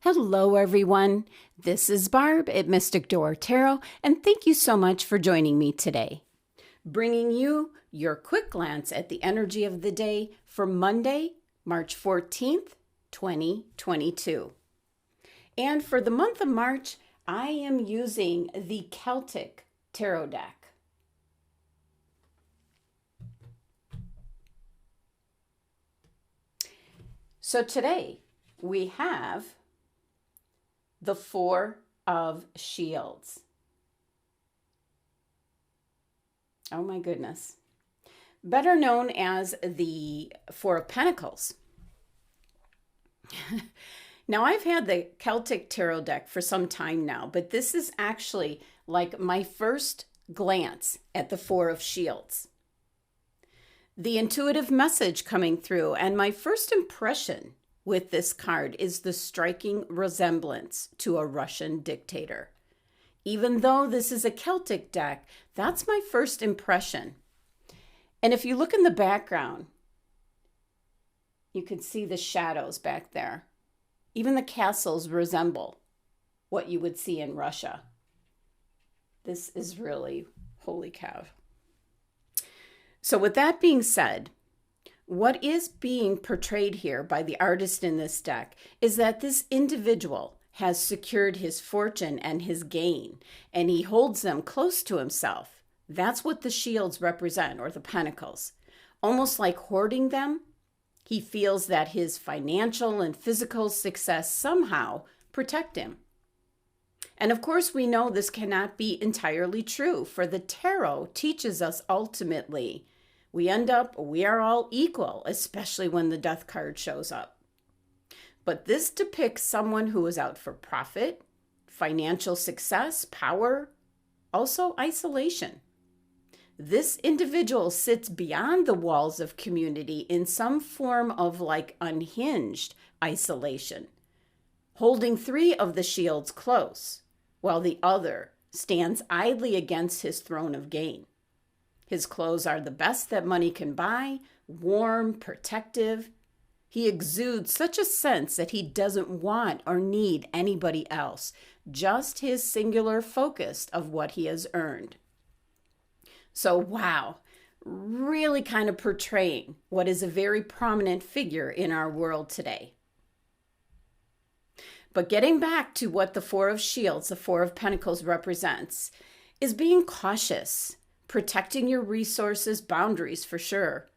Hello, everyone. This is Barb at Mystic Door Tarot, and thank you so much for joining me today. Bringing you your quick glance at the energy of the day for Monday, March 14th, 2022. And for the month of March, I am using the Celtic Tarot deck. So today we have the Four of Shields. Oh my goodness. Better known as the Four of Pentacles. Now, I've had the Celtic Tarot deck for some time now, but this is actually like my first glance at the Four of Shields. The intuitive message coming through, and my first impression with this card is the striking resemblance to a Russian dictator. Even though this is a Celtic deck, that's my first impression. And if you look in the background, you can see the shadows back there. Even the castles resemble what you would see in Russia. This is really holy cow. So with that being said, what is being portrayed here by the artist in this deck is that this individual has secured his fortune and his gain, and he holds them close to himself. That's what the shields represent, or the pentacles. Almost like hoarding them, he feels that his financial and physical success somehow protect him. And of course, we know this cannot be entirely true, for the tarot teaches us ultimately we are all equal, especially when the death card shows up. But this depicts someone who is out for profit, financial success, power, also isolation. This individual sits beyond the walls of community in some form of like unhinged isolation, holding three of the shields close, while the other stands idly against his throne of gain. His clothes are the best that money can buy, warm, protective. He exudes such a sense that he doesn't want or need anybody else, just his singular focus of what he has earned. So, wow, really kind of portraying what is a very prominent figure in our world today. But getting back to what the Four of Shields, the Four of Pentacles represents, is being cautious, protecting your resources, boundaries for sure.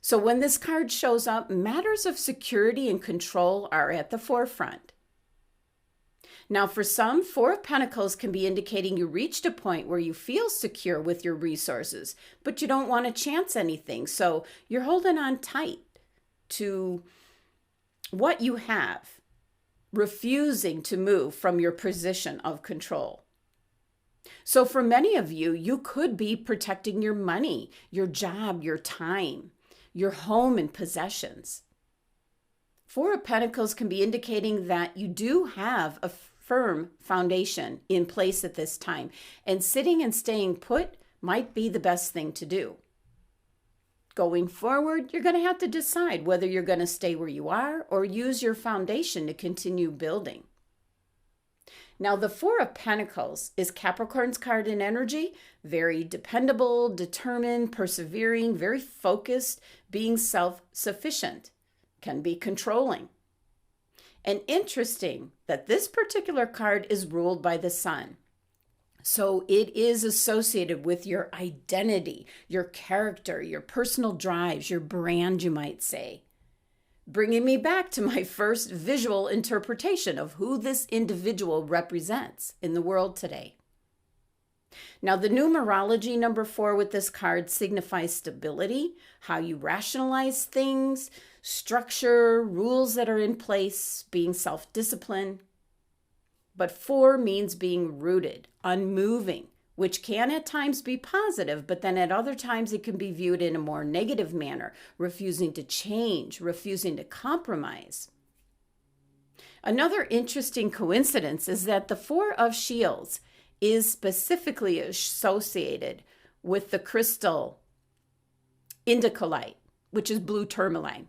So when this card shows up, matters of security and control are at the forefront. Now, for some, Four of Pentacles can be indicating you reached a point where you feel secure with your resources, but you don't want to chance anything. So you're holding on tight to what you have, refusing to move from your position of control. So for many of you, you could be protecting your money, your job, your time, your home and possessions. Four of Pentacles can be indicating that you do have a firm foundation in place at this time, and sitting and staying put might be the best thing to do. Going forward, you're going to have to decide whether you're going to stay where you are or use your foundation to continue building. Now, the Four of Pentacles is Capricorn's card in energy, very dependable, determined, persevering, very focused, being self-sufficient, can be controlling. And interesting that this particular card is ruled by the sun. So it is associated with your identity, your character, your personal drives, your brand, you might say. Bringing me back to my first visual interpretation of who this individual represents in the world today. Now, the numerology number 4 with this card signifies stability, how you rationalize things, structure, rules that are in place, being self-disciplined. But 4 means being rooted, unmoving, which can at times be positive, but then at other times it can be viewed in a more negative manner, refusing to change, refusing to compromise. Another interesting coincidence is that the Four of Shields is specifically associated with the crystal Indicolite, which is blue tourmaline.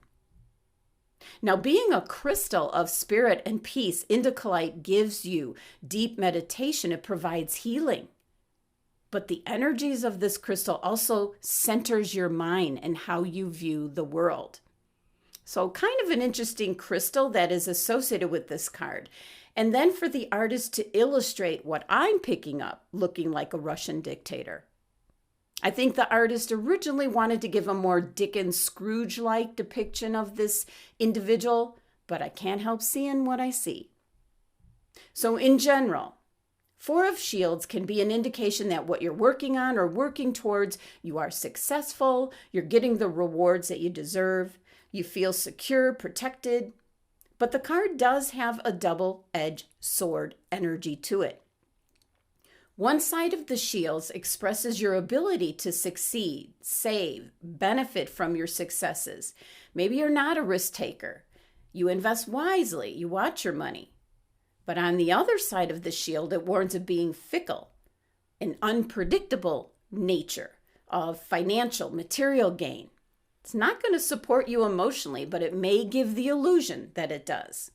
Now, being a crystal of spirit and peace, Indicolite gives you deep meditation. It provides healing. But the energies of this crystal also centers your mind and how you view the world. So kind of an interesting crystal that is associated with this card. And then for the artist to illustrate what I'm picking up, looking like a Russian dictator. I think the artist originally wanted to give a more Dickens Scrooge-like depiction of this individual, but I can't help seeing what I see. So in general, Four of Shields can be an indication that what you're working on or working towards, you are successful, you're getting the rewards that you deserve, you feel secure, protected, but the card does have a double-edged sword energy to it. One side of the shields expresses your ability to succeed, save, benefit from your successes. Maybe you're not a risk taker. You invest wisely. You watch your money. But on the other side of the shield, it warns of being fickle, an unpredictable nature of financial, material gain. It's not going to support you emotionally, but it may give the illusion that it does.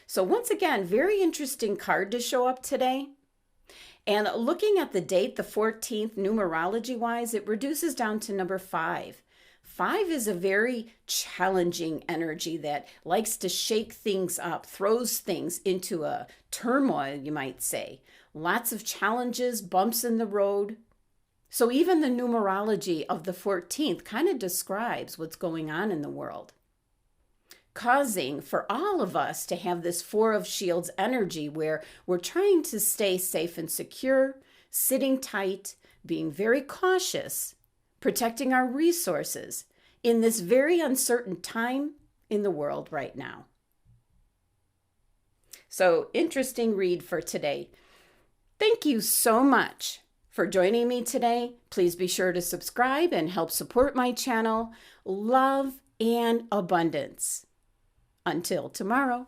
So once again, very interesting card to show up today. And looking at the date, the 14th, numerology-wise, it reduces down to number 5. 5 is a very challenging energy that likes to shake things up, throws things into a turmoil, you might say. Lots of challenges, bumps in the road. So even the numerology of the 14th kind of describes what's going on in the world, causing for all of us to have this Four of Shields energy where we're trying to stay safe and secure, sitting tight, being very cautious, protecting our resources in this very uncertain time in the world right now. So, interesting read for today. Thank you so much for joining me today. Please be sure to subscribe and help support my channel. Love and abundance. Until tomorrow.